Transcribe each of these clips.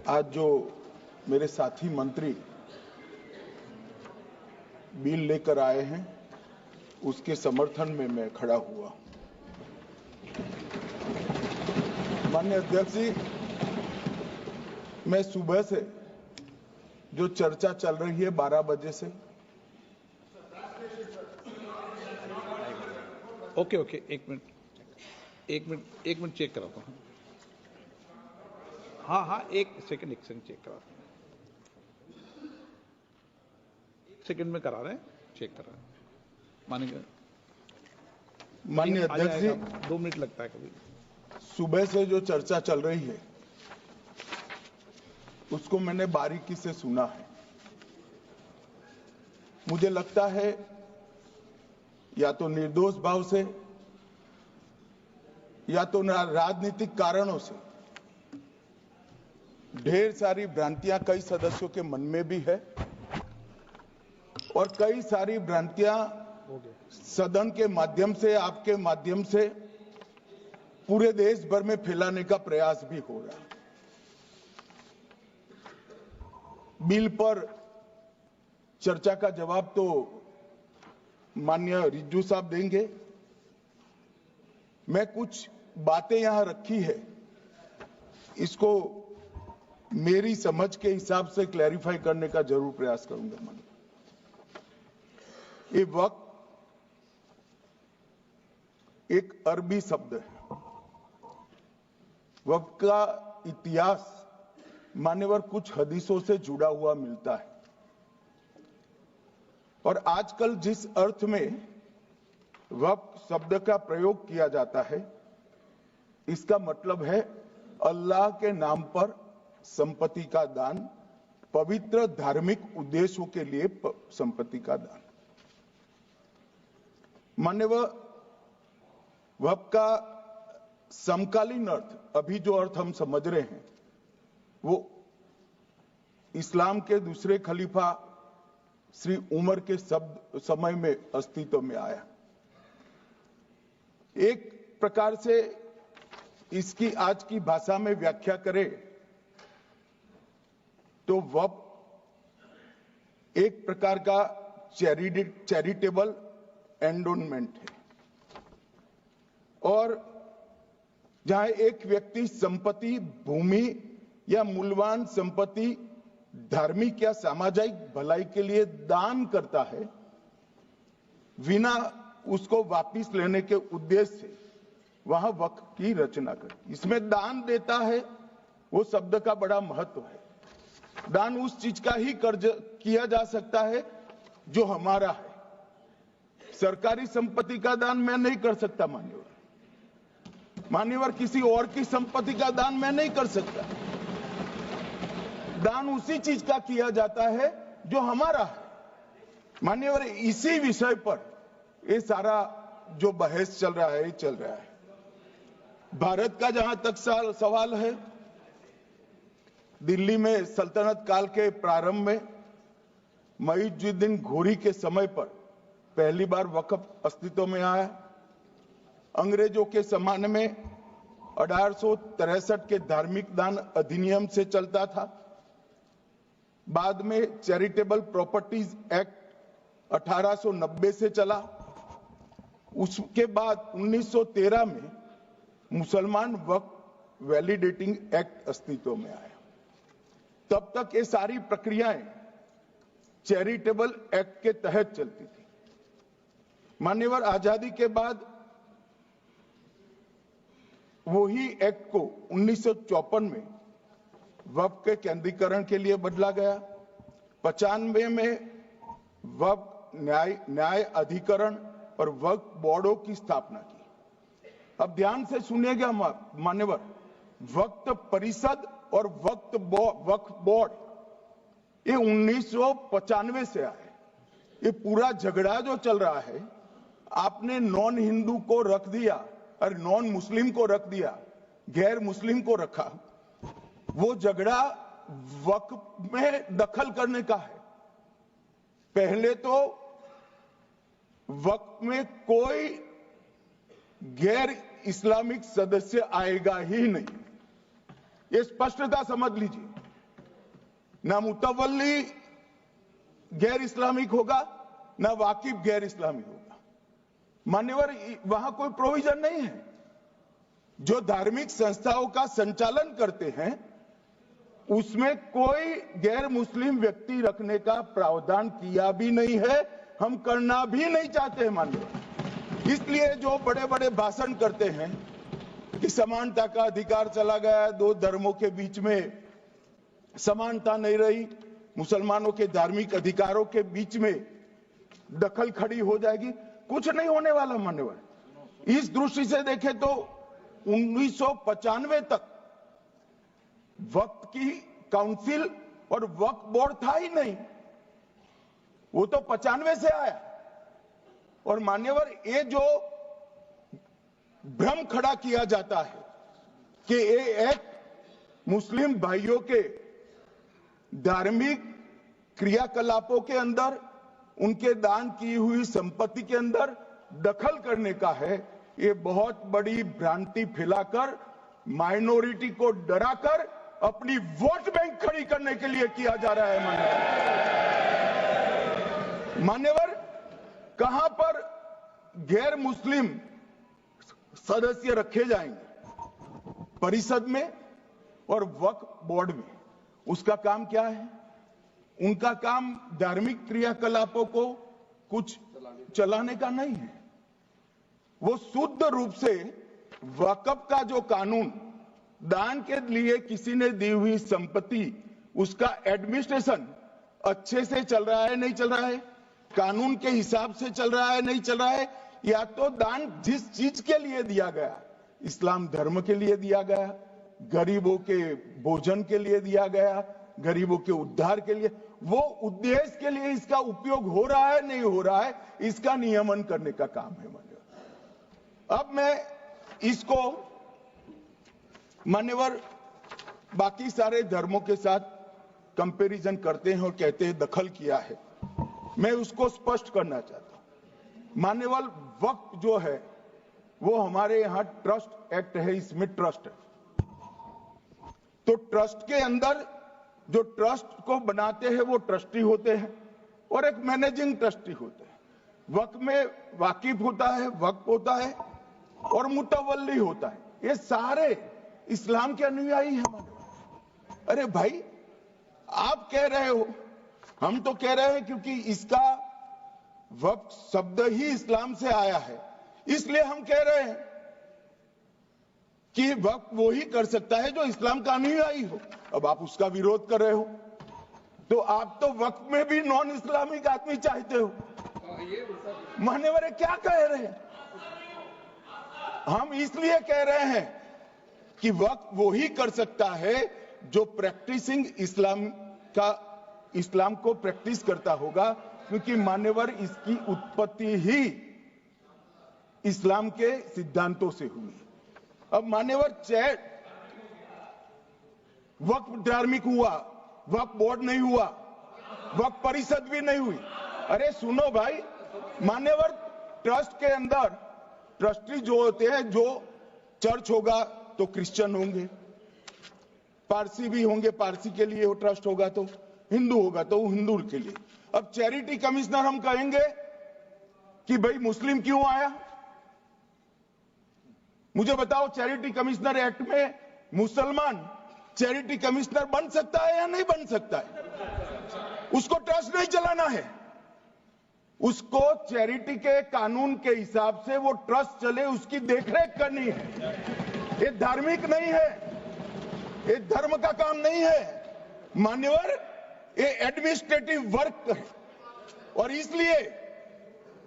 आज जो मेरे साथी मंत्री बिल लेकर आए हैं उसके समर्थन में मैं खड़ा हुआ। माननीय अध्यक्ष जी, मैं सुबह से जो चर्चा चल रही है 12 बजे से। ओके एक मिनट चेक कराता हूँ। हाँ एक सेकंड चेक करा, एक सेकंड में करा रहे हैं, चेक करा रहे हैं। माननीय अध्यक्ष जी, 2 मिनट लगता है कभी। सुबह से जो चर्चा चल रही है उसको मैंने बारीकी से सुना है। मुझे लगता है या तो निर्दोष भाव से या तो राजनीतिक कारणों से ढेर सारी भ्रांतियां कई सदस्यों के मन में भी है और कई सारी भ्रांतियां सदन के माध्यम से, आपके माध्यम से पूरे देश भर में फैलाने का प्रयास भी हो रहा है। बिल पर चर्चा का जवाब तो माननीय रिज्जू साहब देंगे। मैं कुछ बातें यहां रखी है, इसको मेरी समझ के हिसाब से क्लैरिफाई करने का जरूर प्रयास करूंगा। ये वक्त एक अरबी शब्द है। वक्त का इतिहास मान्यवर कुछ हदीसों से जुड़ा हुआ मिलता है और आजकल जिस अर्थ में वक्त शब्द का प्रयोग किया जाता है, इसका मतलब है अल्लाह के नाम पर संपत्ति का दान, पवित्र धार्मिक उद्देश्यों के लिए संपत्ति का दान। मान्यवर वक्त का समकालीन अर्थ, अभी जो अर्थ हम समझ रहे हैं, वो इस्लाम के दूसरे खलीफा श्री उमर के समय में अस्तित्व में आया। एक प्रकार से इसकी आज की भाषा में व्याख्या करें तो वक़्फ़ एक प्रकार का चैरिटेबल एंडोनमेंट है और जहां एक व्यक्ति संपत्ति, भूमि या मूल्यवान संपत्ति धार्मिक या सामाजिक भलाई के लिए दान करता है बिना उसको वापस लेने के उद्देश्य से, वहां वक्फ की रचना करती। इसमें दान देता है, वो शब्द का बड़ा महत्व है। दान उस चीज का ही कर्ज किया जा सकता है जो हमारा है। सरकारी संपत्ति का दान मैं नहीं कर सकता। मान्यवर किसी और की संपत्ति का दान मैं नहीं कर सकता। दान उसी चीज का किया जाता है जो हमारा है। मान्यवर इसी विषय पर ये सारा जो बहस चल रहा है, चल रहा है। भारत का जहां तक सवाल है, दिल्ली में सल्तनत काल के प्रारंभ में मुइज़्ज़ुद्दीन घोरी के समय पर पहली बार वक्फ अस्तित्व में आया। अंग्रेजों के जमाने में 1863 के धार्मिक दान अधिनियम से चलता था। बाद में चैरिटेबल प्रॉपर्टीज एक्ट 1890 से चला। उसके बाद 1913 में मुसलमान वक्फ वैलिडेटिंग एक्ट अस्तित्व में आया। तब तक ये सारी प्रक्रियाएं चैरिटेबल एक्ट के तहत चलती थी। मान्यवर आजादी के बाद वही एक्ट को 1954 में वक्फ के केंद्रीकरण के लिए बदला गया। 95 में वक्फ न्याय अधिकरण और वक्फ बोर्डों की स्थापना की। अब ध्यान से सुनिएगा मान्यवर, वक्फ परिषद और वक्फ बोर्ड ये 1995 से आए। ये पूरा झगड़ा जो चल रहा है, आपने नॉन हिंदू को रख दिया और नॉन मुस्लिम को रख दिया, गैर मुस्लिम को रखा। वो झगड़ा वक्फ में दखल करने का है। पहले तो वक्फ में कोई गैर इस्लामिक सदस्य आएगा ही नहीं, ये स्पष्टता समझ लीजिए। ना मुतवल्ली गैर इस्लामिक होगा, ना वाकिफ गैर इस्लामिक होगा। मान्यवर, वहां कोई प्रोविजन नहीं है। जो धार्मिक संस्थाओं का संचालन करते हैं उसमें कोई गैर मुस्लिम व्यक्ति रखने का प्रावधान किया भी नहीं है, हम करना भी नहीं चाहते हैं मान्यवर। इसलिए जो बड़े बड़े भाषण करते हैं कि समानता का अधिकार चला गया, दो धर्मों के बीच में समानता नहीं रही, मुसलमानों के धार्मिक अधिकारों के बीच में दखल खड़ी हो जाएगी, कुछ नहीं होने वाला मान्यवर। इस दृष्टि से देखें तो 1995 तक वक्फ की काउंसिल और वक्फ बोर्ड था ही नहीं, वो तो 95 से आया। और मान्यवर, ये जो भ्रम खड़ा किया जाता है कि ये एक मुस्लिम भाइयों के धार्मिक क्रियाकलापों के अंदर, उनके दान की हुई संपत्ति के अंदर दखल करने का है, ये बहुत बड़ी भ्रांति फैलाकर माइनॉरिटी को डराकर अपनी वोट बैंक खड़ी करने के लिए किया जा रहा है मान्यवर। कहां पर गैर मुस्लिम सदस्य रखे जाएंगे? परिषद में और वक्फ बोर्ड में। उसका काम क्या है? उनका काम धार्मिक क्रियाकलापों को कुछ चलाने का नहीं है। वो शुद्ध रूप से वक्फ का जो कानून, दान के लिए किसी ने दी हुई संपत्ति, उसका एडमिनिस्ट्रेशन अच्छे से चल रहा है नहीं चल रहा है, कानून के हिसाब से चल रहा है नहीं चल रहा है, या तो दान जिस चीज के लिए दिया गया, इस्लाम धर्म के लिए दिया गया, गरीबों के भोजन के लिए दिया गया, गरीबों के उद्धार के लिए, वो उद्देश्य के लिए इसका उपयोग हो रहा है नहीं हो रहा है, इसका नियमन करने का काम है मान्यवर। अब मैं इसको मान्यवर बाकी सारे धर्मों के साथ कंपैरिजन करते हैं और कहते हैं दखल किया है, मैं उसको स्पष्ट करना चाहता हूं। मान्यवर, वक्फ जो है वो हमारे यहां ट्रस्ट एक्ट है, इसमें ट्रस्ट है। तो ट्रस्ट के अंदर जो ट्रस्ट को बनाते हैं वो ट्रस्टी होते हैं और एक मैनेजिंग ट्रस्टी होते हैं। वक्फ में वाकिफ होता है, वक्फ होता है और मुतवल्ली होता है। ये सारे इस्लाम के अनुयायी हैं। अरे भाई, आप कह रहे हो, हम तो कह रहे हैं क्योंकि इसका वक्फ शब्द ही इस्लाम से आया है, इसलिए हम कह रहे हैं कि वक्फ वो ही कर सकता है जो इस्लाम का अनुयायी हो। अब आप उसका विरोध कर रहे हो, तो आप तो वक्फ में भी नॉन इस्लामिक आदमी चाहते हो। मान्यवर, क्या कह रहे हैं? हम इसलिए कह रहे हैं कि वक्फ वो ही कर सकता है जो प्रैक्टिसिंग इस्लाम को प्रैक्टिस करता होगा, क्योंकि मान्यवर इसकी उत्पत्ति ही इस्लाम के सिद्धांतों से हुई। अब मान्यवर, वक्फ धार्मिक हुआ, वक्फ बोर्ड नहीं हुआ, वक्फ परिषद भी नहीं हुई। अरे सुनो भाई, मान्यवर, ट्रस्ट के अंदर ट्रस्टी जो होते हैं, जो चर्च होगा तो क्रिश्चियन होंगे, पारसी भी होंगे, पारसी के लिए वो ट्रस्ट होगा, तो हिंदू होगा तो हिंदू के लिए। अब चैरिटी कमिश्नर हम कहेंगे कि भाई मुस्लिम क्यों आया? मुझे बताओ, चैरिटी कमिश्नर एक्ट में मुसलमान चैरिटी कमिश्नर बन सकता है या नहीं बन सकता है? उसको ट्रस्ट नहीं चलाना है, उसको चैरिटी के कानून के हिसाब से वो ट्रस्ट चले, उसकी देखरेख करनी है। ये धार्मिक नहीं है, ये धर्म का काम नहीं है मान्यवर, ये एडमिनिस्ट्रेटिव वर्क है। और इसलिए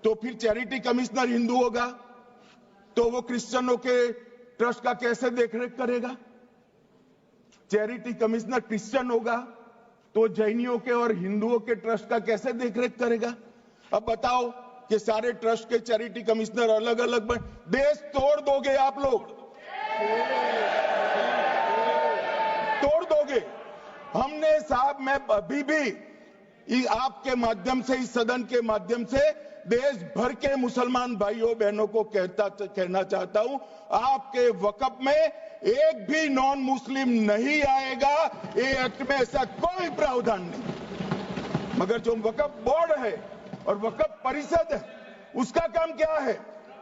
तो फिर चैरिटी कमिश्नर हिंदू होगा तो वो क्रिश्चियनों के ट्रस्ट का कैसे देखरेख करेगा? चैरिटी कमिश्नर क्रिश्चियन होगा तो जैनियों के और हिंदुओं के ट्रस्ट का कैसे देखरेख करेगा? अब बताओ कि सारे ट्रस्ट के चैरिटी कमिश्नर अलग अलग बन, देश तोड़ दोगे आप लोग, तोड़ दोगे। हमने साहब, मैं अभी भी आपके माध्यम से, इस सदन के माध्यम से देश भर के मुसलमान भाइयों बहनों को कहना चाहता हूं, आपके वक्फ में एक भी नॉन मुस्लिम नहीं आएगा। ये एक्ट में ऐसा कोई प्रावधान नहीं। मगर जो वक्फ बोर्ड है और वक्फ परिषद है, उसका काम क्या है?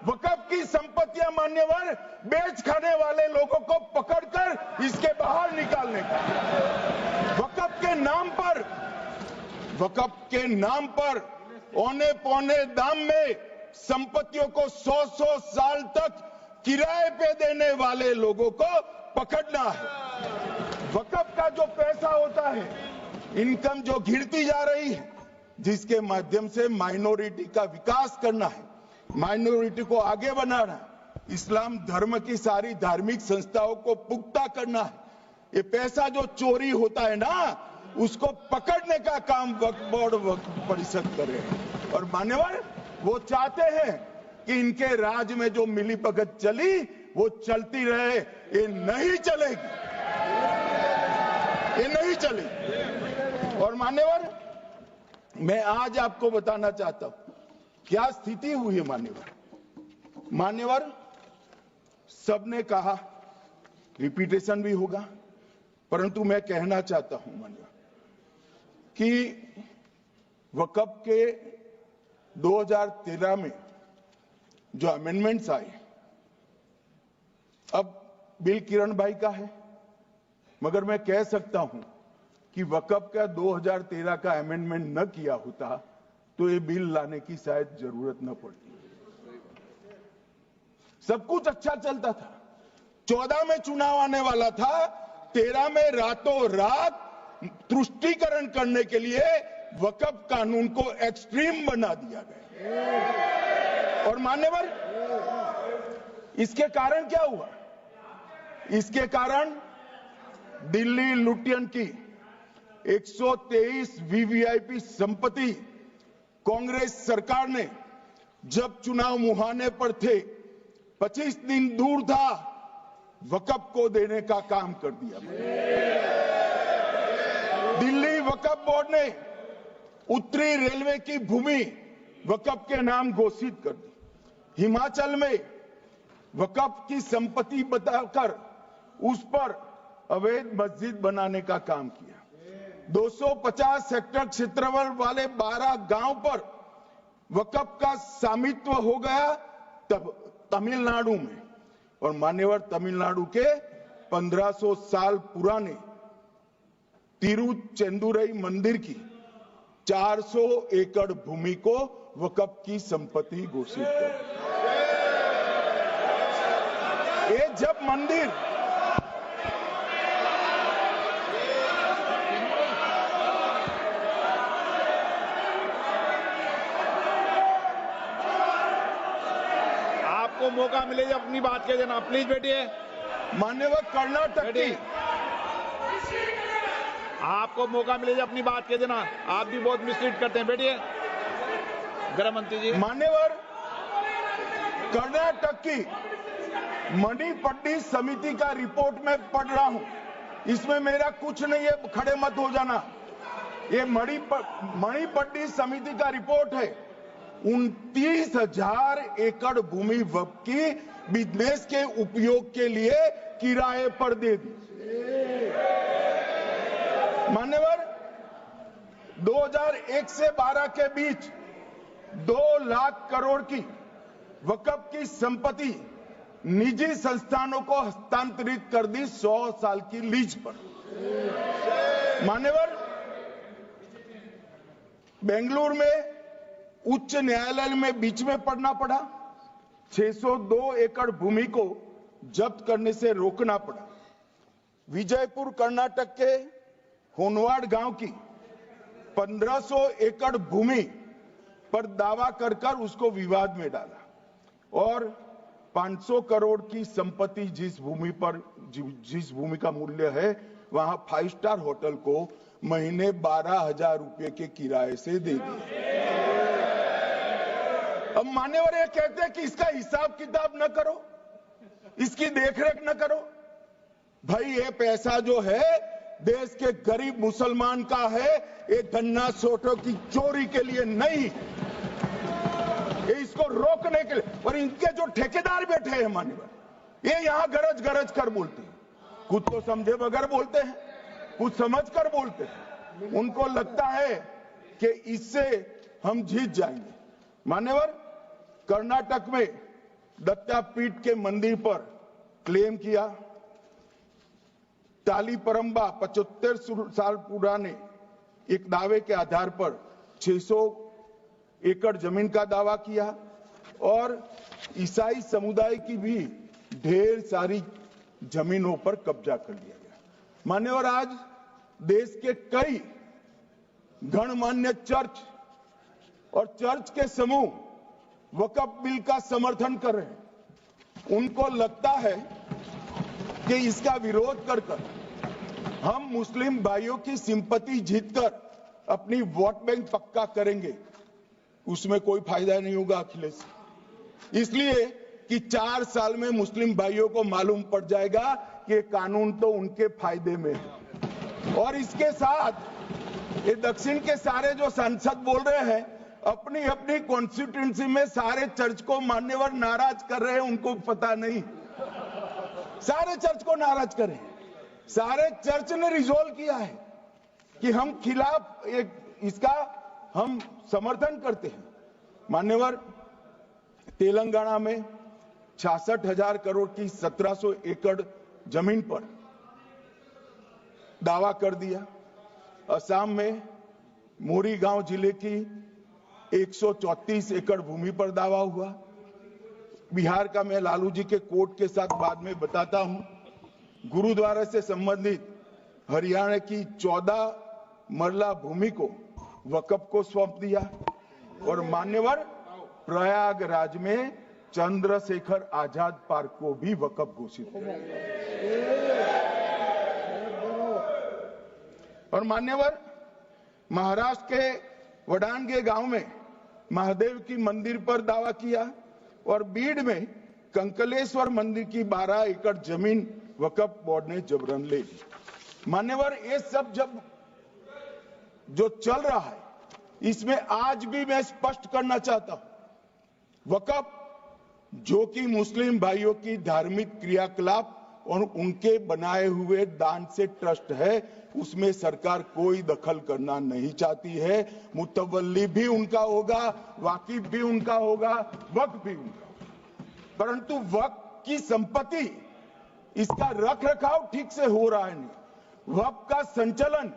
वक्फ की संपत्तियां मान्यवर बेच खाने वाले लोगों को पकड़कर इसके बाहर निकालने का। वक्फ के नाम पर औने पौने दाम में संपत्तियों को 100 साल तक किराए पे देने वाले लोगों को पकड़ना है। वक्फ का जो पैसा होता है, इनकम जो गिरती जा रही है, जिसके माध्यम से माइनॉरिटी का विकास करना है, माइनॉरिटी को आगे बढ़ाना है, इस्लाम धर्म की सारी धार्मिक संस्थाओं को पुख्ता करना है। ये पैसा जो चोरी होता है ना, उसको पकड़ने का काम वक्फ बोर्ड वक्फ परिषद करे। और मान्यवर वो चाहते हैं कि इनके राज में जो मिलीभगत चली वो चलती रहे। ये नहीं चलेगी, ये नहीं चलेगी। और मान्यवर मैं आज आपको बताना चाहता हूं क्या स्थिति हुई है। मान्यवर सबने कहा, रिपीटेशन भी होगा, परंतु मैं कहना चाहता हूं मान्यवर कि वक्फ के 2013 में जो अमेंडमेंट्स आए, अब बिल किरण भाई का है, मगर मैं कह सकता हूं कि वक्फ का 2013 का अमेंडमेंट न किया होता तो ये बिल लाने की शायद जरूरत न पड़ती। सब कुछ अच्छा चलता था। 14 में चुनाव आने वाला था, 13 में रातों रात तुष्टीकरण करने के लिए वक्फ कानून को एक्सट्रीम बना दिया गया। और मान्यवर इसके कारण क्या हुआ? इसके कारण दिल्ली लुटियन की 123 वीवीआईपी संपत्ति कांग्रेस सरकार ने जब चुनाव मुहाने पर थे, 25 दिन दूर था, वक्फ को देने का काम कर दिया। दिल्ली वक्फ बोर्ड ने उत्तरी रेलवे की भूमि वक्फ के नाम घोषित कर दी। हिमाचल में वक्फ की संपत्ति बताकर उस पर अवैध मस्जिद बनाने का काम किया। 250 हेक्टेयर क्षेत्रफल वाले 12 गांव पर वक्फ का स्वामित्व हो गया तब तमिलनाडु में। और मान्यवर तमिलनाडु के 1500 साल पुराने तिरुचेंदुरई मंदिर की 400 एकड़ भूमि को वक्फ की संपत्ति घोषित कर। ये जब मंदिर आपको मौका मिले जब अपनी बात कह देना, प्लीज बैठिए। मान्यवर कर्नाटक की, आपको मौका मिले जब अपनी बात कह देना, आप भी बहुत मिसलीड करते हैं। बैठिए गृह मंत्री जी। मान्यवर कर्नाटक की मणिपट्टी समिति का रिपोर्ट में पढ़ रहा हूं, इसमें मेरा कुछ नहीं है, खड़े मत हो जाना। ये मणिपट्टी समिति का रिपोर्ट है। 29,000 एकड़ भूमि वक्फ की बिजनेस के उपयोग के लिए किराए पर दे दी। मान्यवर 2001 से 12 के बीच 2 लाख करोड़ की वक्फ की संपत्ति निजी संस्थानों को हस्तांतरित कर दी 100 साल की लीज पर। मान्यवर बेंगलुरु में उच्च न्यायालय में बीच में पढ़ना पड़ा, 602 एकड़ भूमि को जब्त करने से रोकना पड़ा। विजयपुर कर्नाटक के होनवाड़ गांव की 1500 एकड़ भूमि पर दावा कर उसको विवाद में डाला और 500 करोड़ की संपत्ति जिस भूमि का मूल्य है, वहां 5 स्टार होटल को महीने 12,000 रुपए के किराए से दे दिया। अब मान्यवर ये कहते हैं कि इसका हिसाब किताब न करो, इसकी देखरेख न करो। भाई ये पैसा जो है देश के गरीब मुसलमान का है, ये गन्ना सोटों की चोरी के लिए नहीं। इसको रोकने के लिए। और इनके जो ठेकेदार बैठे हैं मान्यवर, ये यहाँ गरज गरज कर बोलते हैं, खुद तो समझे बगैर बोलते हैं, कुछ समझ कर बोलते हैं। उनको लगता है कि इससे हम जीत जाएंगे। मान्यवर, कर्नाटक में दत्तापीठ के मंदिर पर क्लेम किया, तालीपरंबा 75 साल पुराने एक दावे के आधार पर 600 एकड़ जमीन का दावा किया और ईसाई समुदाय की भी ढेर सारी जमीनों पर कब्जा कर लिया गया। मान्यवर, आज देश के कई गणमान्य चर्च और चर्च के समूह वक्फ बिल का समर्थन कर रहे हैं। उनको लगता है कि इसका विरोध कर हम मुस्लिम भाइयों की सिंपैथी जीतकर अपनी वोट बैंक पक्का करेंगे, उसमें कोई फायदा नहीं होगा अखिलेश। इसलिए कि 4 साल में मुस्लिम भाइयों को मालूम पड़ जाएगा कि ये कानून तो उनके फायदे में है। और इसके साथ ये दक्षिण के सारे जो सांसद बोल रहे हैं, अपनी अपनी कॉन्स्टिट्यूएंसी में सारे चर्च को मान्यवर नाराज कर रहे हैं, उनको पता नहीं, सारे चर्च को नाराज कर रहे हैं। सारे चर्च ने रिजोल्व किया है कि हम खिलाफ इसका हम समर्थन करते हैं। मान्यवर, तेलंगाना में 66,000 करोड़ की 1700 एकड़ जमीन पर दावा कर दिया। असम में मोरीगांव जिले की 134 एकड़ भूमि पर दावा हुआ। बिहार का मैं लालू जी के कोर्ट के साथ बाद में बताता हूं। गुरुद्वारा से संबंधित हरियाणा की 14 मरला भूमि को वक्फ को सौंप दिया। और मान्यवर, प्रयागराज में चंद्रशेखर आजाद पार्क को भी वक्फ घोषित किया। और मान्यवर, महाराष्ट्र के वडानगे गांव में महादेव की मंदिर पर दावा किया और बीड में कंकलेश्वर मंदिर की 12 एकड़ जमीन वक्फ बोर्ड ने जबरन ले ली। मान्यवर, ये सब जब जो चल रहा है, इसमें आज भी मैं स्पष्ट करना चाहता हूं, वक्फ जो कि मुस्लिम भाइयों की धार्मिक क्रियाकलाप और उनके बनाए हुए दान से ट्रस्ट है, उसमें सरकार कोई दखल करना नहीं चाहती है। मुतवल्ली भी उनका होगा, वाकिफ भी उनका होगा, वक्फ भी उनका होगा। परंतु वक्फ की संपत्ति, इसका रख रखाव ठीक से हो रहा है नहीं। वक्फ का संचालन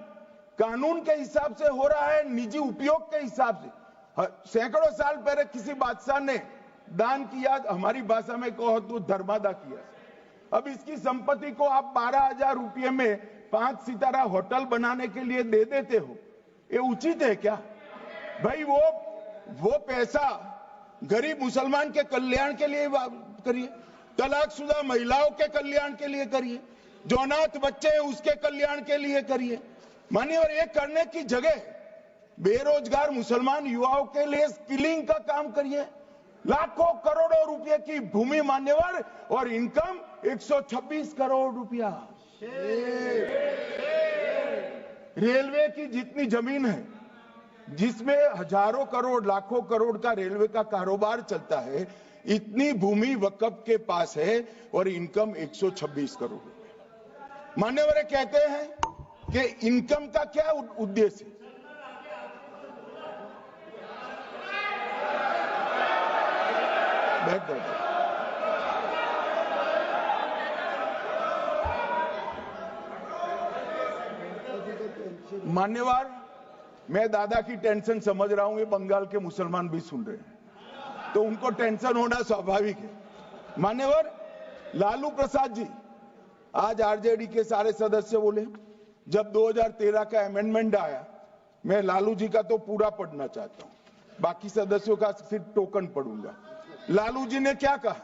कानून के हिसाब से हो रहा है, निजी उपयोग के हिसाब से। सैकड़ों साल पहले किसी बादशाह ने दान किया, हमारी भाषा में कहो तो धर्मादा किया। अब इसकी संपत्ति को आप 12,000 रुपये में 5 सितारा होटल बनाने के लिए दे देते हो, ये उचित है क्या भाई? वो पैसा गरीब मुसलमान के कल्याण के लिए करिए, तलाकशुदा महिलाओं के कल्याण के लिए करिए, जो अनाथ बच्चे हैं उसके कल्याण के लिए करिए। मान्यवर, ये करने की जगह बेरोजगार मुसलमान युवाओं के लिए स्किलिंग का काम करिए। लाखों करोड़ों रुपए की भूमि मान्यवर, और इनकम 126 करोड़ रुपया। रेलवे की जितनी जमीन है, जिसमें हजारों करोड़ लाखों करोड़ का रेलवे का कारोबार चलता है, इतनी भूमि वक्फ के पास है और इनकम 126 करोड़ रुपए। मान्यवर कहते हैं कि इनकम का क्या उद्देश्य है? मान्यवर, मैं दादा की टेंशन समझ रहा हूं, ये बंगाल के मुसलमान भी सुन रहे हैं, तो उनको टेंशन होना स्वाभाविक है। मान्यवर, लालू प्रसाद जी, आज आरजेडी के सारे सदस्य बोले, जब 2013 का अमेंडमेंट आया, मैं लालू जी का तो पूरा पढ़ना चाहता हूं, बाकी सदस्यों का सिर्फ टोकन पढ़ूंगा। लालू जी ने क्या कहा?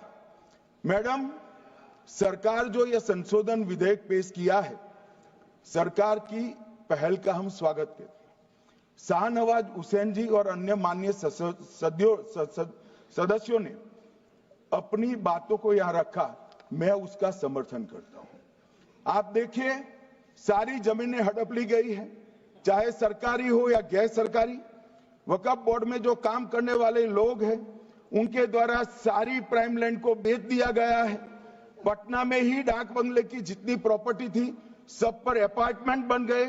मैडम, सरकार जो यह संशोधन विधेयक पेश किया है, सरकार की पहल का हम स्वागत करते हैं। शाहनवाज हुसैन जी और अन्य माननीय सदस्यों ने अपनी बातों को यहां रखा, मैं उसका समर्थन करता हूं। आप देखिए, सारी जमीनें हड़प ली गई है, चाहे सरकारी हो या गैर सरकारी। वक्फ बोर्ड में जो काम करने वाले लोग हैं, उनके द्वारा सारी प्राइम लैंड को बेच दिया गया है। पटना में ही डाक बंगले की जितनी प्रॉपर्टी थी सब पर अपार्टमेंट बन गए।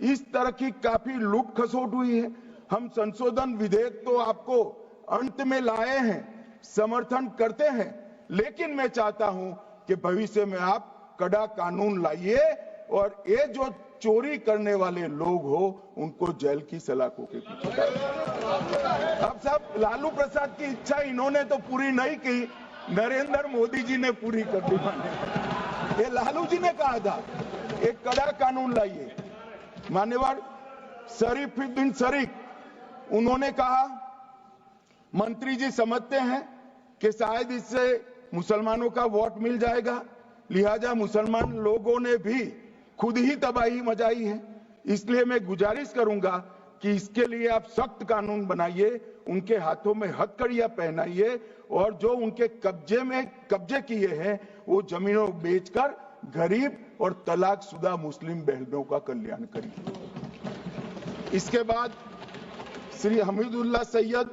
इस तरह की काफी लूट खसोट हुई है। हम संशोधन विधेयक तो आपको अंत में लाए हैं, समर्थन करते हैं, लेकिन मैं चाहता हूं कि भविष्य में आप कड़ा कानून लाइए और ये जो चोरी करने वाले लोग हो उनको जेल की सलाखों के पीछे डालिए। अब साहब लालू प्रसाद की इच्छा इन्होंने तो पूरी नहीं की, नरेंद्र मोदी जी ने पूरी कर दी। ये लालू जी ने कहा था एक कड़ा कानून लाइए। मान्यवर शरीफुद्दीन शरीफ उन्होंने कहा मंत्री जी समझते हैं कि शायद इससे मुसलमानों का वोट मिल जाएगा, लिहाजा मुसलमान लोगों ने भी खुद ही तबाही मचाई है, इसलिए मैं गुजारिश करूंगा कि इसके लिए आप सख्त कानून बनाइए, उनके हाथों में हथकड़ियां पहनाइए और जो उनके कब्जे किए हैं वो जमीनों बेचकर गरीब और तलाकशुदा मुस्लिम बहनों का कल्याण करिए। इसके बाद श्री हमीदुल्लाह सैयद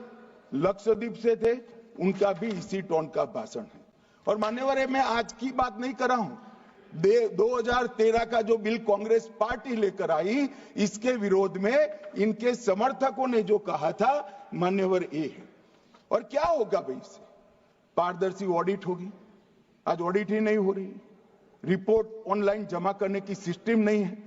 लक्षद्वीप से थे, उनका भी इसी टोन का भाषण है। और मान्यवर मैं आज की बात नहीं कर रहा हूं, 2013 का जो बिल कांग्रेस पार्टी लेकर आई इसके विरोध में इनके समर्थकों ने जो कहा था मान्यवर ये है। और क्या होगा भाई इससे? पारदर्शी ऑडिट होगी, आज ऑडिट ही नहीं हो रही, रिपोर्ट ऑनलाइन जमा करने की सिस्टम नहीं है,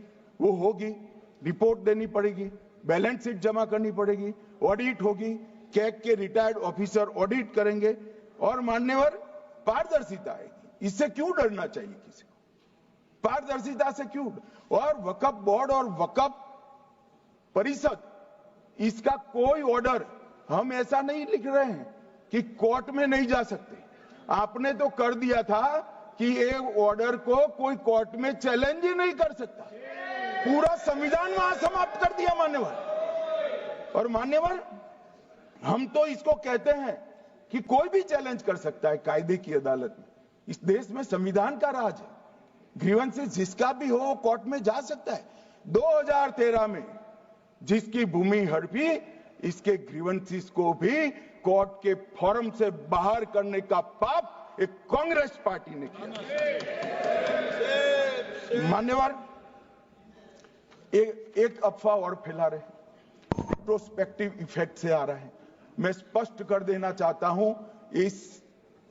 वो होगी, रिपोर्ट देनी पड़ेगी, बैलेंस शीट जमा करनी पड़ेगी, ऑडिट होगी, कैग के रिटायर्ड ऑफिसर ऑडिट करेंगे और मान्यवर पारदर्शिता आएगी। इससे क्यों डरना चाहिए किसी को? पारदर्शिता से क्यों? और वक्फ बोर्ड और वक्फ परिषद इसका कोई ऑर्डर हम ऐसा नहीं लिख रहे हैं कि कोर्ट में नहीं जा सकते। आपने तो कर दिया था कि एक ऑर्डर को कोई कोर्ट में चैलेंज ही नहीं कर सकता, पूरा संविधान वहां समाप्त कर दिया मान्यवर। और मान्यवर हम तो इसको कहते हैं कि कोई भी चैलेंज कर सकता है कायदे की अदालत में। इस देश में संविधान का राज है, ग्रीवेंसेस जिसका भी हो कोर्ट में जा सकता है। 2013 में जिसकी भूमि हड़पी इसके ग्रीवेंसेस को भी कोर्ट के फोरम से बाहर करने का पाप एक कांग्रेस पार्टी ने किया। मान्यवर एक अफवाह और फैला रहे, रिट्रोस्पेक्टिव इफेक्ट से आ रहा है। मैं स्पष्ट कर देना चाहता हूं, इस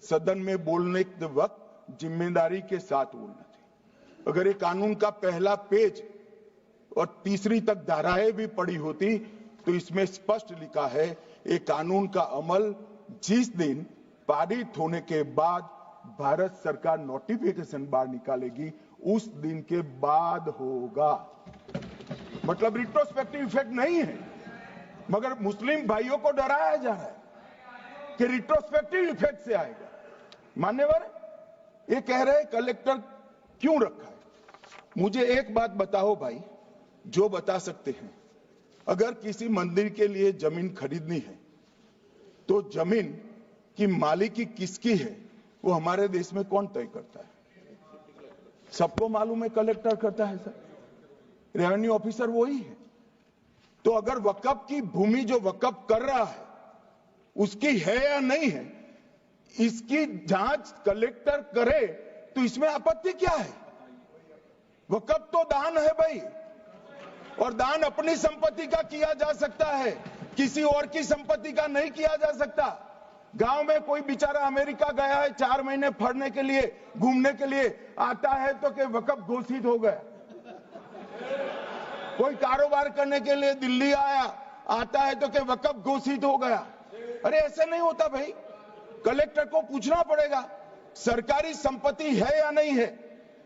सदन में बोलने के वक्त जिम्मेदारी के साथ बोलना चाहिए। अगर ये कानून का पहला पेज और तीसरी तक धाराएं भी पड़ी होती तो इसमें स्पष्ट लिखा है ये कानून का अमल जिस दिन पारित होने के बाद भारत सरकार नोटिफिकेशन बाहर निकालेगी उस दिन के बाद होगा। मतलब रिट्रोस्पेक्टिव इफेक्ट नहीं है, मगर मुस्लिम भाइयों को डराया जा रहा है कि रिट्रोस्पेक्टिव इफेक्ट से आएगा। मान्यवर ये कह रहे हैं कलेक्टर क्यों रखा है? मुझे एक बात बताओ भाई, जो बता सकते हैं, अगर किसी मंदिर के लिए जमीन खरीदनी है तो जमीन की मालिकी किसकी है वो हमारे देश में कौन तय करता है? सबको मालूम है, कलेक्टर करता है सर, रेवेन्यू ऑफिसर वही है। तो अगर वक्फ की भूमि जो वक्फ कर रहा है उसकी है या नहीं है, इसकी जांच कलेक्टर करे तो इसमें आपत्ति क्या है? वक्फ तो दान है भाई, और दान अपनी संपत्ति का किया जा सकता है, किसी और की संपत्ति का नहीं किया जा सकता। गांव में कोई बेचारा अमेरिका गया है 4 महीने पढ़ने के लिए, घूमने के लिए आता है तो कि वक्फ घोषित हो गया। कोई कारोबार करने के लिए दिल्ली आता है तो कि वक्फ घोषित हो गया। अरे ऐसे नहीं होता भाई, कलेक्टर को पूछना पड़ेगा सरकारी संपत्ति है या नहीं है,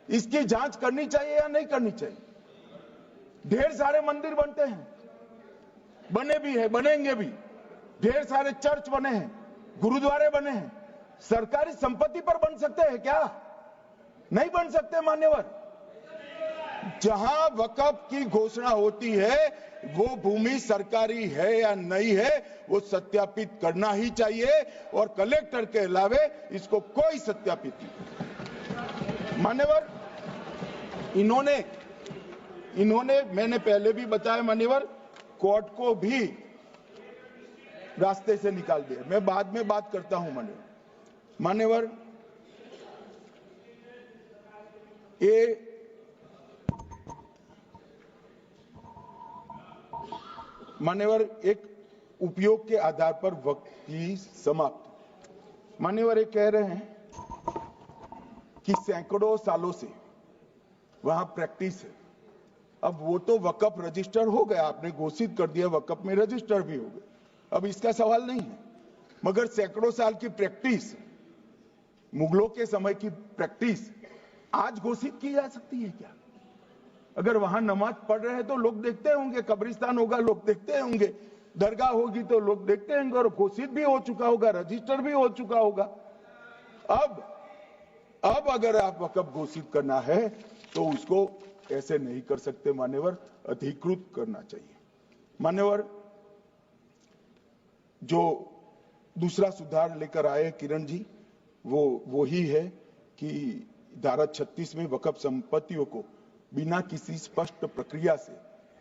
इसकी जांच करनी चाहिए या नहीं करनी चाहिए। ढेर सारे मंदिर बनते हैं, बने भी है, बनेंगे भी, ढेर सारे चर्च बने हैं, गुरुद्वारे बने हैं, सरकारी संपत्ति पर बन सकते हैं क्या? नहीं बन सकते मान्यवर। जहां वक्फ की घोषणा होती है वो भूमि सरकारी है या नहीं है वो सत्यापित करना ही चाहिए, और कलेक्टर के अलावे इसको कोई सत्यापित नहीं। मान्यवर इन्होंने मैंने पहले भी बताया मान्यवर, कोर्ट को भी रास्ते से निकाल दिया। मैं बाद में बात करता हूं मान्यवर। ये मान्यवर एक उपयोग के आधार पर वक्त की समाप्ति। मान्यवर ये कह रहे हैं कि सैकड़ों सालों से वहां प्रैक्टिस है। अब वो तो वक्फ रजिस्टर हो गया, आपने घोषित कर दिया, वक्फ में रजिस्टर भी हो गए, अब इसका सवाल नहीं है। मगर सैकड़ों साल की प्रैक्टिस, मुगलों के समय की प्रैक्टिस आज घोषित की जा सकती है क्या? अगर वहां नमाज पढ़ रहे हैं तो लोग देखते होंगे, कब्रिस्तान होगा लोग देखते होंगे, दरगाह होगी तो लोग देखते होंगे, और घोषित भी हो चुका होगा, रजिस्टर भी हो चुका होगा। अब अगर आप वक्फ घोषित करना है तो उसको ऐसे नहीं कर सकते मान्यवर, अधिकृत करना चाहिए। मान्यवर, जो दूसरा सुधार लेकर आए किरण जी, वो ही है कि धारा 36 में वक्फ संपत्तियों को बिना किसी स्पष्ट प्रक्रिया से,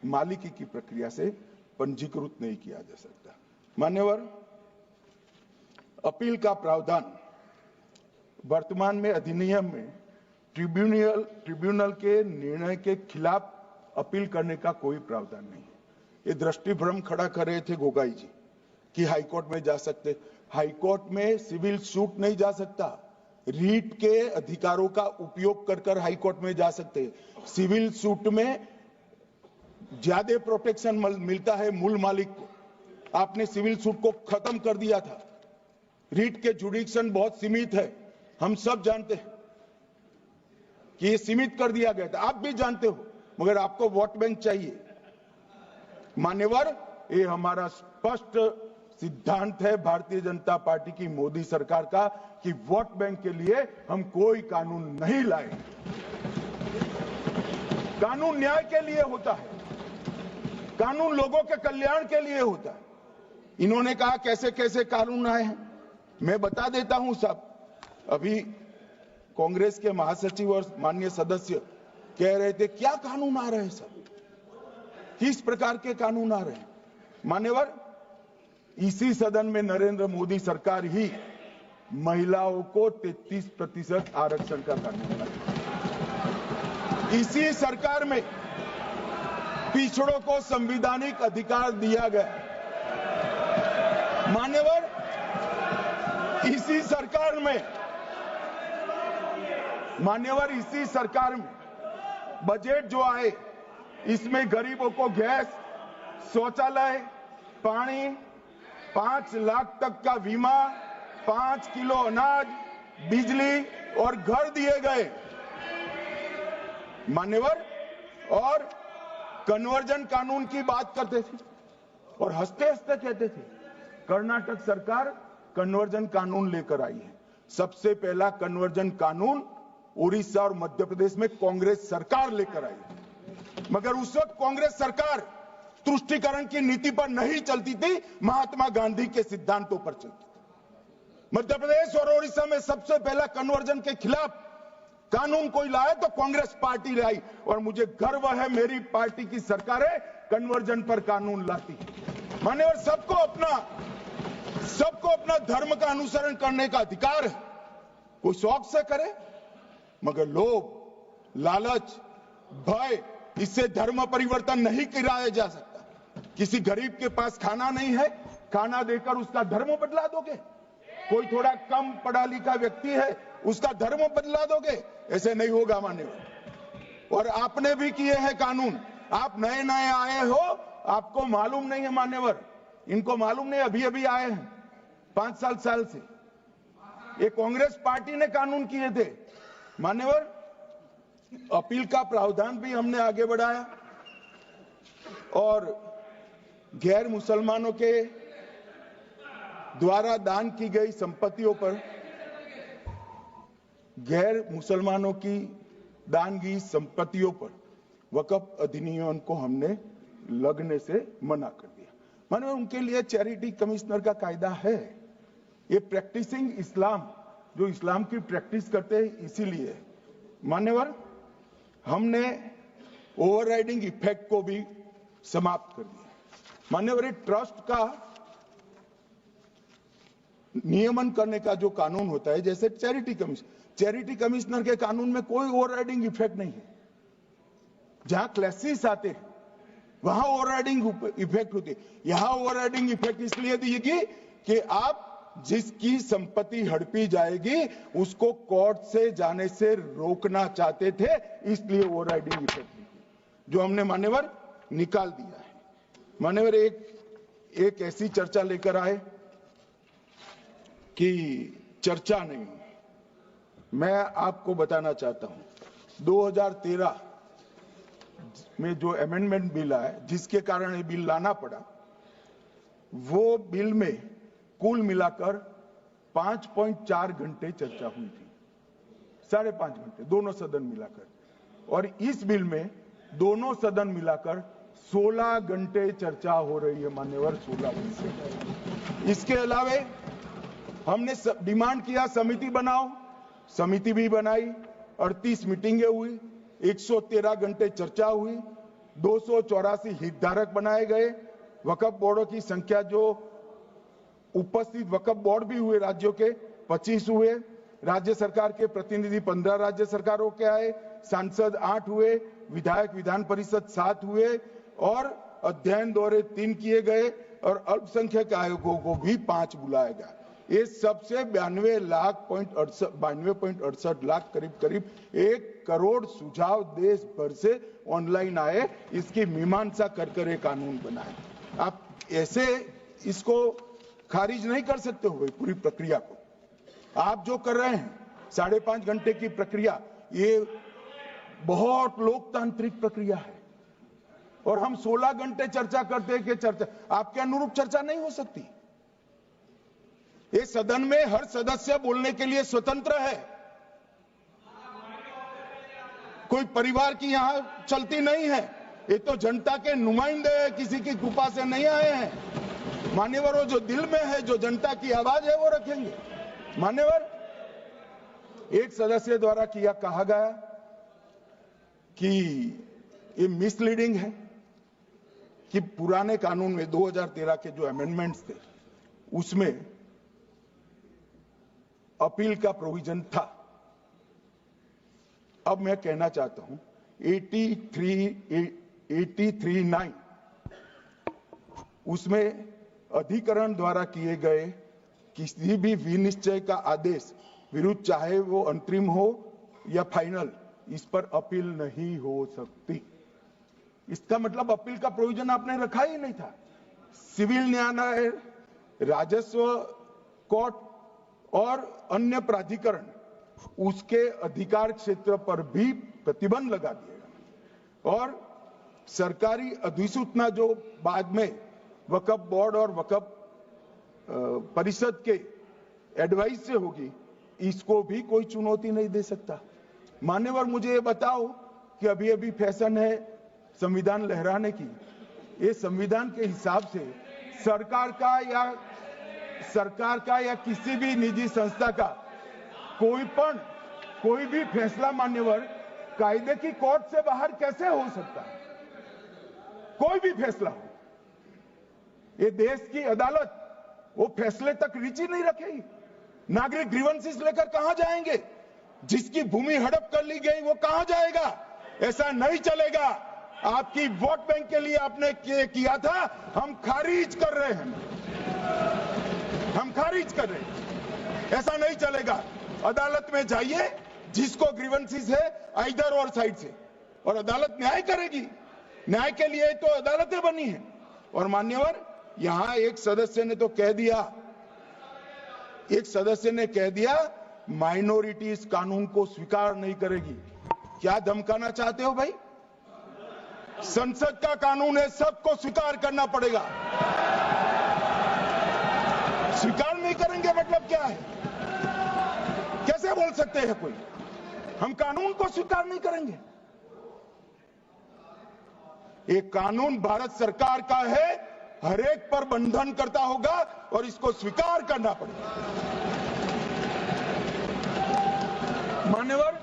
मालिकी की प्रक्रिया से पंजीकृत नहीं किया जा सकता। मान्यवर, अपील का प्रावधान वर्तमान में अधिनियम में ट्रिब्यूनल के निर्णय के खिलाफ अपील करने का कोई प्रावधान नहीं है। ये दृष्टिभ्रम खड़ा कर रहे थे गोगाई जी कि हाईकोर्ट में जा सकते। हाईकोर्ट में सिविल सूट नहीं जा सकता, रीट के अधिकारों का उपयोग कर हाईकोर्ट में जा सकते। सिविल सूट में ज्यादा प्रोटेक्शन मिलता है मूल मालिक को। आपने सिविल सूट को खत्म कर दिया था। रीट के जुडिक्शन बहुत सीमित है, हम सब जानते हैं कि ये सीमित कर दिया गया था, आप भी जानते हो, मगर आपको वोट बैंक चाहिए। मान्यवर, ये हमारा स्पष्ट सिद्धांत है भारतीय जनता पार्टी की, मोदी सरकार का, कि वोट बैंक के लिए हम कोई कानून नहीं लाए। कानून न्याय के लिए होता है, कानून लोगों के कल्याण के लिए होता है। इन्होंने कहा कैसे कैसे कानून आए हैं, मैं बता देता हूं सब। अभी कांग्रेस के महासचिव और माननीय सदस्य कह रहे थे क्या कानून आ रहे हैं सब, किस प्रकार के कानून आ रहे हैं। मान्यवर, इसी सदन में नरेंद्र मोदी सरकार ही महिलाओं को 33% आरक्षण का कानून लाया। इसी सरकार में पिछड़ों को संवैधानिक अधिकार दिया गया। मान्यवर, इसी सरकार में बजट जो आए, इसमें गरीबों को गैस, शौचालय, पानी, 5 लाख तक का बीमा, 5 किलो अनाज, बिजली और घर दिए गए। मान्यवर, और कन्वर्जन कानून की बात करते थे और हंसते हंसते कहते थे कर्नाटक सरकार कन्वर्जन कानून लेकर आई है। सबसे पहला कन्वर्जन कानून उड़ीसा और मध्य प्रदेश में कांग्रेस सरकार लेकर आई, मगर उस वक्त कांग्रेस सरकार तुष्टीकरण की नीति पर नहीं चलती थी, महात्मा गांधी के सिद्धांतों पर चलती थी। मध्य प्रदेश और उड़ीसा में सबसे पहला कन्वर्जन के खिलाफ कानून कोई लाया तो कांग्रेस पार्टी लाई, और मुझे गर्व है मेरी पार्टी की सरकारें कन्वर्जन पर कानून लाती। मान्यवर, सबको अपना धर्म का अनुसरण करने का अधिकार है, कोई शौक से करे, मगर लोभ, लालच, भय, इससे धर्म परिवर्तन नहीं कराया जा सकता। किसी गरीब के पास खाना नहीं है, खाना देकर उसका धर्म बदला दोगे? कोई थोड़ा कम पढ़ा लिखा व्यक्ति है, उसका धर्म बदला दोगे? ऐसे नहीं होगा मान्यवर। और आपने भी किए हैं कानून, आप नए नए आए हो, आपको मालूम नहीं है मान्यवर, इनको मालूम नहीं, अभी अभी आए हैं 5 साल से। ये कांग्रेस पार्टी ने कानून किए थे। मान्यवर, अपील का प्रावधान भी हमने आगे बढ़ाया, और गैर मुसलमानों के द्वारा दान की गई संपत्तियों पर, गैर मुसलमानों की दान की संपत्तियों पर वक्फ अधिनियम को हमने लगने से मना कर दिया। मानो उनके लिए चैरिटी कमिश्नर का कायदा है। ये प्रैक्टिसिंग इस्लाम, जो इस्लाम की प्रैक्टिस करते हैं, इसीलिए मान्यवर हमने ओवरराइडिंग इफेक्ट को भी समाप्त कर दिया। मान्यवर, ट्रस्ट का नियमन करने का जो कानून होता है, जैसे चैरिटी कमिश्नर के कानून में कोई ओवरराइडिंग इफेक्ट नहीं है। जहां क्लासेस आते हैं वहां ओवरराइडिंग इफेक्ट होती है। यहां ओवरराइडिंग इफेक्ट इसलिए देगी कि आप जिसकी संपत्ति हड़पी जाएगी उसको कोर्ट से जाने से रोकना चाहते थे, इसलिए ओवरराइडिंग इफेक्ट जो हमने मान्यवर निकाल दिया है। मान्यवर एक ऐसी चर्चा लेकर आए कि चर्चा नहीं, मैं आपको बताना चाहता हूं 2013 में जो अमेंडमेंट बिल आया जिसके कारण ये बिल लाना पड़ा, वो बिल में कुल मिलाकर 5.4 घंटे चर्चा हुई थी, 5.5 घंटे दोनों सदन मिलाकर, और इस बिल में दोनों सदन मिलाकर 16 घंटे चर्चा हो रही है मान्यवर, 16 घंटे। इसके अलावा हमने डिमांड किया समिति बनाओ, समिति भी बनाई, 38 मीटिंगें हुई, 113 घंटे चर्चा हुई, 284 हितधारक बनाए गए, वक्फ बोर्डों की संख्या जो उपस्थित वक्फ बोर्ड भी हुए राज्यों के 25 हुए, राज्य सरकार के प्रतिनिधि 15 राज्य सरकारों के आए, सांसद 8 हुए, विधायक विधान परिषद 7 हुए, और अध्ययन दौरे 3 किए गए, और अल्पसंख्यक आयोगों को भी 5 बुलाया गया। ये सबसे 92.68 लाख करीब 1 करोड़ सुझाव देश भर से ऑनलाइन आए, इसकी मीमांसा कर एक कानून बनाए। आप ऐसे इसको खारिज नहीं कर सकते हो पूरी प्रक्रिया को। आप जो कर रहे हैं 5.5 घंटे की प्रक्रिया, ये बहुत लोकतांत्रिक प्रक्रिया है, और हम 16 घंटे चर्चा करते हैं कि चर्चा आपके अनुरूप चर्चा नहीं हो सकती। ये सदन में हर सदस्य बोलने के लिए स्वतंत्र है, कोई परिवार की यहां चलती नहीं है, ये तो जनता के नुमाइंदे हैं, किसी की कृपा से नहीं आए हैं। मान्यवर, जो दिल में है, जो जनता की आवाज है, वो रखेंगे। मान्यवर, एक सदस्य द्वारा कहा गया कि ये मिसलीडिंग है कि पुराने कानून में 2013 के जो अमेंडमेंट्स थे उसमें अपील का प्रोविजन था। अब मैं कहना चाहता हूं 83(9) उसमें अधिकरण द्वारा किए गए किसी भी विनिश्चय का आदेश विरुद्ध, चाहे वो अंतरिम हो या फाइनल, इस पर अपील नहीं हो सकती। इसका मतलब अपील का प्रोविजन आपने रखा ही नहीं था। सिविल न्यायालय, राजस्व कोर्ट और अन्य प्राधिकरण उसके अधिकार क्षेत्र पर भी प्रतिबंध लगा दिएगा, और सरकारी अधिसूचना जो बाद में वक्फ बोर्ड और वक्फ परिषद के एडवाइस से होगी, इसको भी कोई चुनौती नहीं दे सकता। मान्यवर, मुझे ये बताओ कि अभी फैशन है संविधान लहराने की, ये संविधान के हिसाब से सरकार का या किसी भी निजी संस्था का कोई भी फैसला मान्यवर कायदे की कोर्ट से बाहर कैसे हो सकता है? कोई भी फैसला हो, ये देश की अदालत वो फैसले तक रुचि नहीं रखेगी। नागरिक ग्रीवेंसेस लेकर कहां जाएंगे? जिसकी भूमि हड़प कर ली गई वो कहां जाएगा? ऐसा नहीं चलेगा। आपकी वोट बैंक के लिए आपने किया था, हम खारिज कर रहे हैं, हम खारिज कर रहे हैं। ऐसा नहीं चलेगा। अदालत में जाइए, जिसको ग्रीवेंसेस है इधर और साइड से, और अदालत न्याय करेगी। न्याय के लिए तो अदालतें बनी हैं। और मान्यवर, यहां एक सदस्य ने कह दिया माइनॉरिटी इस कानून को स्वीकार नहीं करेगी। क्या धमकाना चाहते हो भाई? संसद का कानून है, सबको स्वीकार करना पड़ेगा। स्वीकार नहीं करेंगे मतलब क्या है? कैसे बोल सकते हैं कोई? हम कानून को स्वीकार नहीं करेंगे। एक कानून भारत सरकार का है, हर एक पर बंधन करता होगा और इसको स्वीकार करना पड़ेगा। मान्यवर,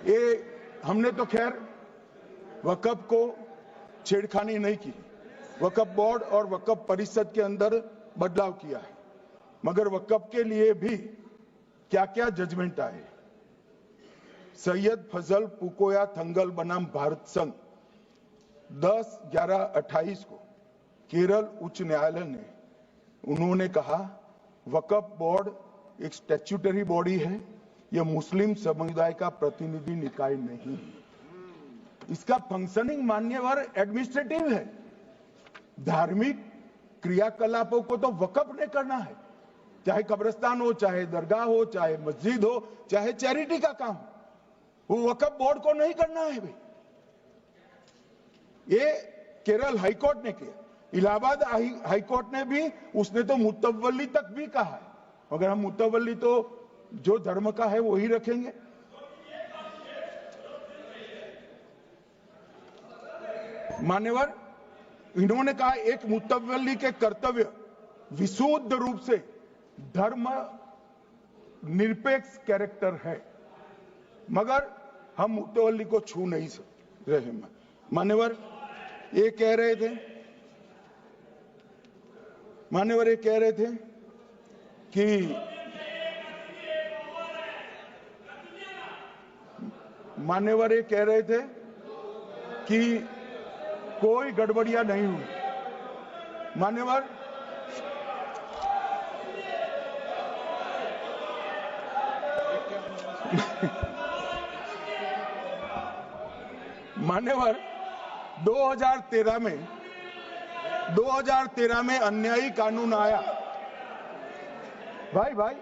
ये हमने तो खैर वक्फ को छेड़खानी नहीं की, वक्फ बोर्ड और वक्फ परिषद के अंदर बदलाव किया है। मगर वक्फ के लिए भी क्या क्या जजमेंट आए। सैयद फजल पुकोया थंगल बनाम भारत संघ 10/11/28 को केरल उच्च न्यायालय ने उन्होंने कहा वक्फ बोर्ड एक स्टैट्यूटरी बॉडी है, यह मुस्लिम समुदाय का प्रतिनिधि निकाय नहीं है। इसका फंक्शनिंग मान्यवर एडमिनिस्ट्रेटिव है। धार्मिक क्रियाकलापों को तो वक्फ ने करना है, चाहे कब्रिस्तान हो, चाहे दरगाह हो, चाहे मस्जिद हो, चाहे चैरिटी का काम, वो वक्फ बोर्ड को नहीं करना है भाई। ये केरल हाईकोर्ट ने किया, इलाहाबाद हाईकोर्ट ने भी, उसने तो मुतवल्ली तक भी कहा है, मगर हम मुतवल्ली तो जो धर्म का है वही रखेंगे। मान्यवर, इन्होंने कहा एक मुतवल्ली के कर्तव्य विशुद्ध रूप से धर्म निरपेक्ष कैरेक्टर है, मगर हम मुतवल्ली को छू नहीं रहे। मान्यवर ये कह रहे थे, मान्यवर ये कह रहे थे कि मान्यवर ये कह रहे थे कि कोई गड़बड़ियां नहीं हुई। मान्यवर मान्यवर 2013 में अन्यायी कानून आया। भाई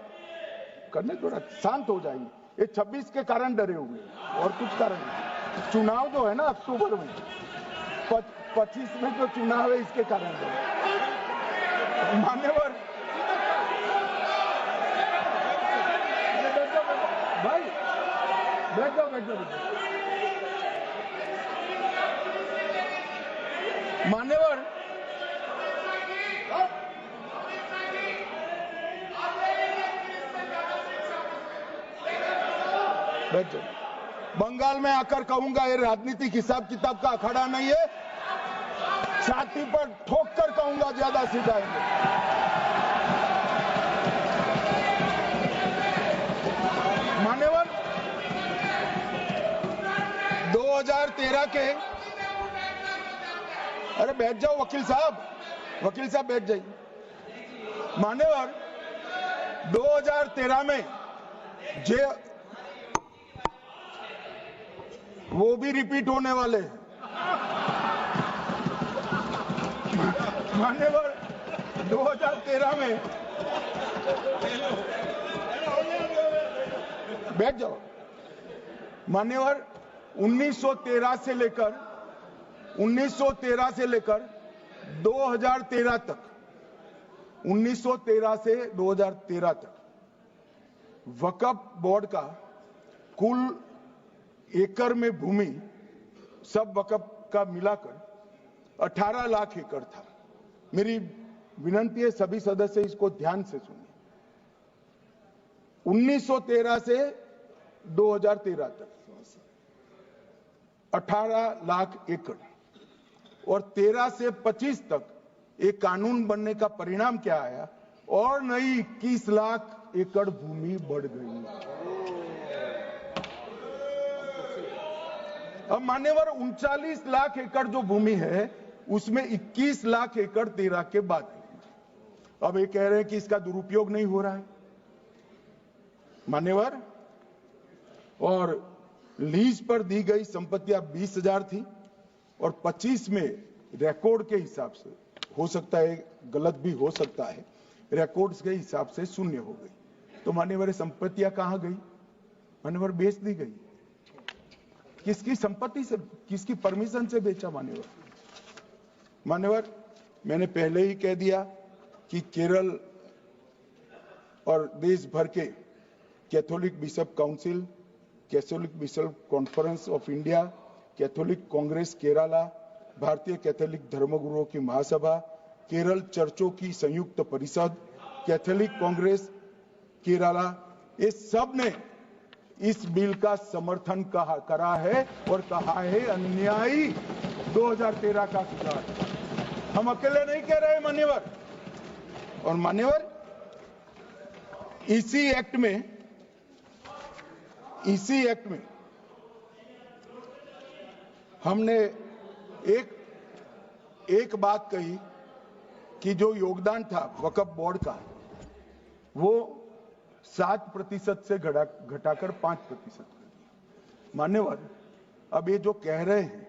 करने थोड़ा शांत हो जाइए। ये 26 के कारण डरे हुए और कुछ कारण नहीं। चुनाव जो है ना अक्टूबर में, 25 में जो चुनाव है इसके कारण मान्यवर भाई बैठ जाओ मान्यवर बैठ जाओ। बंगाल में आकर कहूंगा ये राजनीतिक हिसाब किताब का अखाड़ा नहीं है, छाती पर ठोक कर कहूंगा ज्यादा सिखाएंगे। मान्यवर 2013 के, अरे बैठ जाओ वकील साहब बैठ जाइए। मान्यवर 2013 में वो भी रिपीट होने वाले हैं। मान्यवर 2013 में बैठ जाओ। मान्यवर 1913 से लेकर 2013 तक 1913 से 2013 तक वक्फ बोर्ड का कुल एकड़ में भूमि सब वक्फ का मिलाकर 18 लाख एकड़ था। मेरी विनंती है सभी सदस्य इसको ध्यान से सुनिए। 1913 से 2013 तक 18 लाख एकड़ और 13 से 25 तक एक कानून बनने का परिणाम क्या आया, और नई 21 लाख एकड़ भूमि बढ़ गई। अब मान्यवर 39 लाख एकड़ जो भूमि है उसमें 21 लाख एकड़ 13 के बाद। अब ये कह रहे हैं कि इसका दुरुपयोग नहीं हो रहा है मान्यवर। और लीज पर दी गई संपत्तियां 20,000 थी और 25 में रिकॉर्ड के हिसाब से, हो सकता है गलत भी हो सकता है, रिकॉर्ड्स के हिसाब से शून्य हो गई। तो मान्यवर संपत्तियां कहां गई? मान्यवर बेच दी गई। किसकी संपत्ति से, किसकी परमिशन से बेचा? मान्यवर मैंने पहले ही कह दिया कि केरल और देश भर के Catholic bishop council, Catholic bishop conference of India, Catholic Congress Kerala, भारतीय कैथोलिक धर्मगुरुओं की महासभा, केरल चर्चों की संयुक्त परिषद, कैथोलिक कांग्रेस केरला, ये सब ने इस बिल का समर्थन करा है और कहा है अन्यायी 2013 का सुधार। हम अकेले नहीं कह रहे मान्यवर। और मान्यवर इसी एक्ट में हमने एक बात कही कि जो योगदान था वक्फ बोर्ड का वो 7% से घटाकर 5% कर दिया। मान्यवर, अब ये जो कह रहे हैं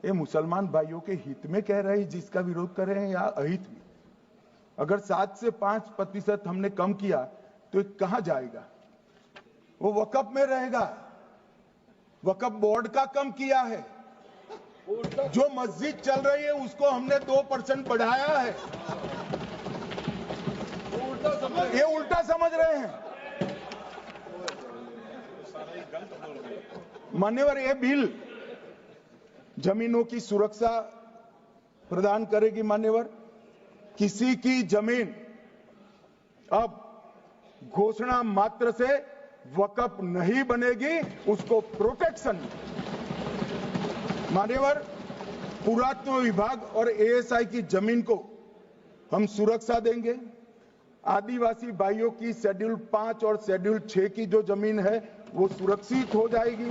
ये मुसलमान भाइयों के हित में कह रहे हैं जिसका विरोध कर रहे हैं या अहित में? अगर 7 से 5% हमने कम किया तो कहां जाएगा? वो वक्फ में रहेगा। वक्फ बोर्ड का कम किया है। जो मस्जिद चल रही है उसको हमने 2% बढ़ाया है। ये उल्टा समझ रहे हैं। मान्यवर, ये बिल जमीनों की सुरक्षा प्रदान करेगी। मान्यवर, किसी की जमीन अब घोषणा मात्र से वक्फ नहीं बनेगी, उसको प्रोटेक्शन। मान्यवर, पुरातत्व विभाग और एएसआई की जमीन को हम सुरक्षा देंगे। आदिवासी भाइयों की शेड्यूल 5 और शेड्यूल 6 की जो जमीन है वो सुरक्षित हो जाएगी।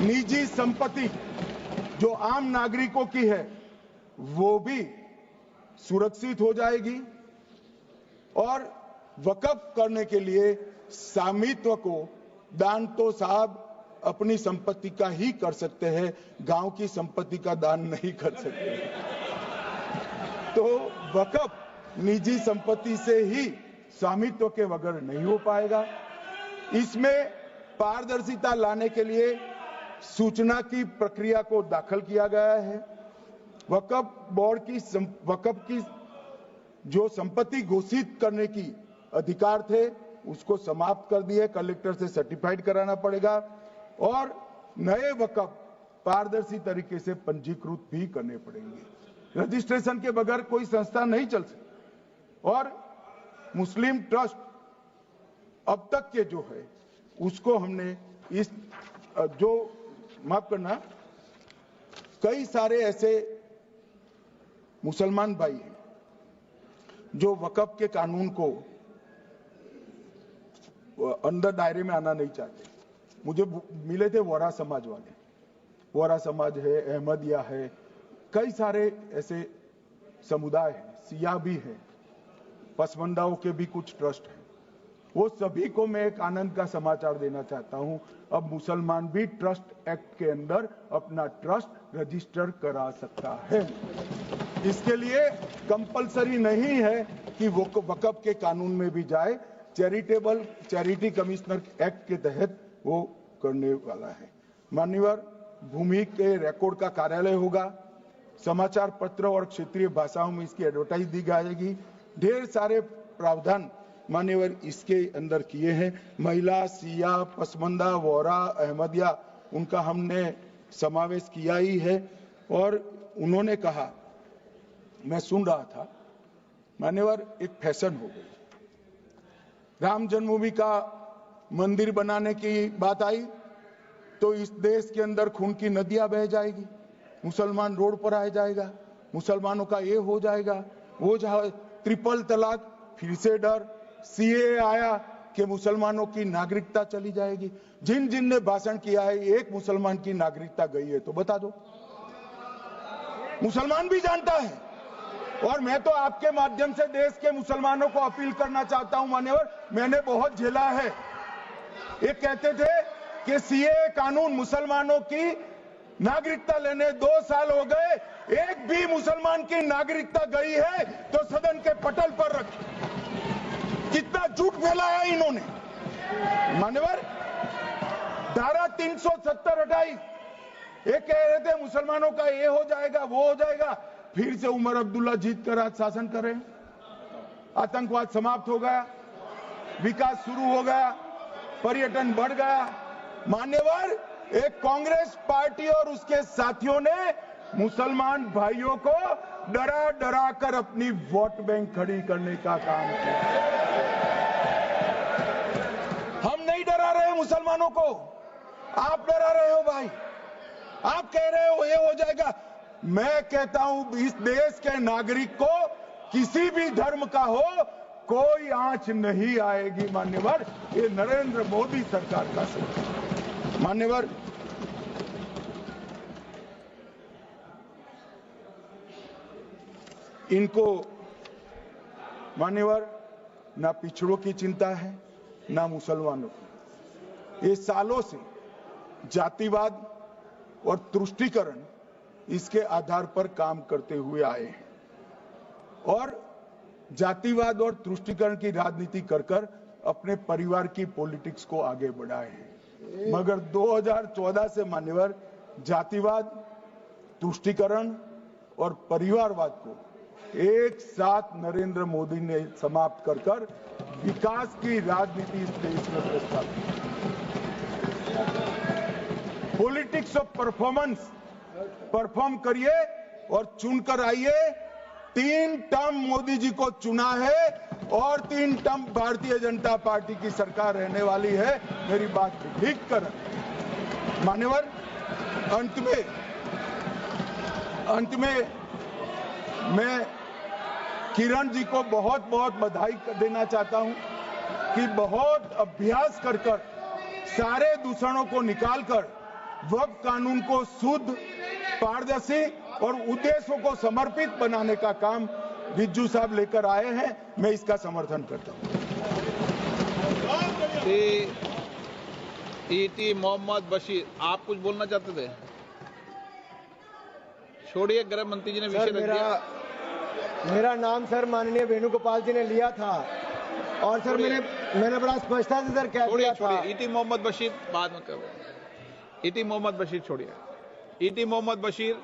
निजी संपत्ति जो आम नागरिकों की है वो भी सुरक्षित हो जाएगी। और वक्फ करने के लिए स्वामित्व को दान तो साहब अपनी संपत्ति का ही कर सकते हैं, गांव की संपत्ति का दान नहीं कर सकते। तो वक्फ निजी संपत्ति से ही स्वामित्व के बगैर नहीं हो पाएगा। इसमें पारदर्शिता लाने के लिए सूचना की प्रक्रिया को दाखिल किया गया है। वक्फ बोर्ड की वक्फ की जो संपत्ति घोषित करने की अधिकार थे उसको समाप्त कर दिए। कलेक्टर से सर्टिफाइड कराना पड़ेगा और नए वक्फ पारदर्शी तरीके से पंजीकृत भी करने पड़ेंगे। रजिस्ट्रेशन के बगैर कोई संस्था नहीं चल सकती। और मुस्लिम ट्रस्ट अब तक के जो है उसको हमने इस जो माफ करना, कई सारे ऐसे मुसलमान भाई हैं जो वक्फ के कानून को अंदर दायरे में आना नहीं चाहते। मुझे मिले थे वोरा समाज वाले, वोरा समाज है, अहमदिया है, कई सारे ऐसे समुदाय हैं, सिया भी है, पसमंदाओं के भी कुछ ट्रस्ट हैं। वो सभी को मैं एक आनंद का समाचार देना चाहता हूं, अब मुसलमान भी ट्रस्ट एक्ट के अंदर अपना ट्रस्ट रजिस्टर करा सकता है। इसके लिए कंपलसरी नहीं है कि वो वक्फ के कानून में भी जाए, चैरिटी कमिश्नर एक्ट के तहत वो करने वाला है। मान्यवर, भूमि के रिकॉर्ड का कार्यालय होगा, समाचार पत्र और क्षेत्रीय भाषाओं में इसकी एडवर्टाइज दी जाएगी। ढेर सारे प्रावधान मान्यवर इसके अंदर किए हैं। महिला, सिया, पसमंदा, वोरा, अहमदिया, उनका हमने समावेश किया ही है। और उन्होंने कहा, मैं सुन रहा था, मान्यवर एक फैशन हो गई, राम जन्मभूमि का मंदिर बनाने की बात आई तो इस देश के अंदर खून की नदियां बह जाएगी, मुसलमान रोड पर आ जाएगा, मुसलमानों का ये हो जाएगा, वो ट्रिपल तलाक, फिर से डर, सीए आया कि मुसलमानों की नागरिकता चली जाएगी। जिन जिन ने भाषण किया है, एक मुसलमान की नागरिकता गई है तो बता दो। मुसलमान भी जानता है। और मैं तो आपके माध्यम से देश के मुसलमानों को अपील करना चाहता हूं, मान्यवर, मैंने बहुत झेला है। ये कहते थे कि सीए कानून मुसलमानों की नागरिकता लेने 2 साल हो गए, एक भी मुसलमान की नागरिकता गई है तो सदन के पटल पर रखी। कितना झूठ फैलाया इन्होंने। मान्यवर, धारा 370 हटाई, ये कह रहे थे मुसलमानों का ये हो जाएगा, वो हो जाएगा, फिर से उमर अब्दुल्ला जीत कर आज शासन कर रहे हैं। आतंकवाद समाप्त हो गया, विकास शुरू हो गया, पर्यटन बढ़ गया। मान्यवर, एक कांग्रेस पार्टी और उसके साथियों ने मुसलमान भाइयों को डरा डरा कर अपनी वोट बैंक खड़ी करने का काम किया। हम नहीं डरा रहे मुसलमानों को, आप डरा रहे हो भाई। आप कह रहे हो ये हो जाएगा। मैं कहता हूं इस देश के नागरिक को किसी भी धर्म का हो, कोई आंच नहीं आएगी मान्यवर। ये नरेंद्र मोदी सरकार का सरकार। मान्यवर, इनको मान्यवर ना पिछड़ों की चिंता है ना मुसलमानों की। ये सालों से जातिवाद और तुष्टीकरण इसके आधार पर काम करते हुए आए हैं और जातिवाद और तुष्टीकरण की राजनीति कर कर अपने परिवार की पॉलिटिक्स को आगे बढ़ाए हैं। मगर 2014 से मान्यवर जातिवाद, तुष्टीकरण और परिवारवाद को एक साथ नरेंद्र मोदी ने समाप्त कर कर विकास की राजनीति इस देश में प्रस्तावित की। पॉलिटिक्स ऑफ परफॉर्मेंस, परफॉर्म करिए और चुनकर आइए। 3 टर्म मोदी जी को चुना है और 3 टर्म भारतीय जनता पार्टी की सरकार रहने वाली है। मेरी बात ठीक कर मान्यवर, अंत में मैं किरण जी को बहुत बहुत बधाई देना चाहता हूं कि बहुत अभ्यास कर सारे दूषणों को निकालकर वक्फ कानून को शुद्ध, पारदर्शी और उद्देश्यों को समर्पित बनाने का काम रिज्जू साहब लेकर आए हैं। मैं इसका समर्थन करता हूं। ईटी मोहम्मद बशीर, आप कुछ बोलना चाहते थे? छोड़िए, गृह मंत्री जी ने विषय रख दिया। मेरा नाम सर माननीय वेणुगोपाल जी ने लिया था और सर मैंने बड़ा स्पष्टता से सर कह दिया था। ईटी मोहम्मद बशीर बाद में करो। ईटी मोहम्मद बशीर छोड़िए। ईटी मोहम्मद बशीर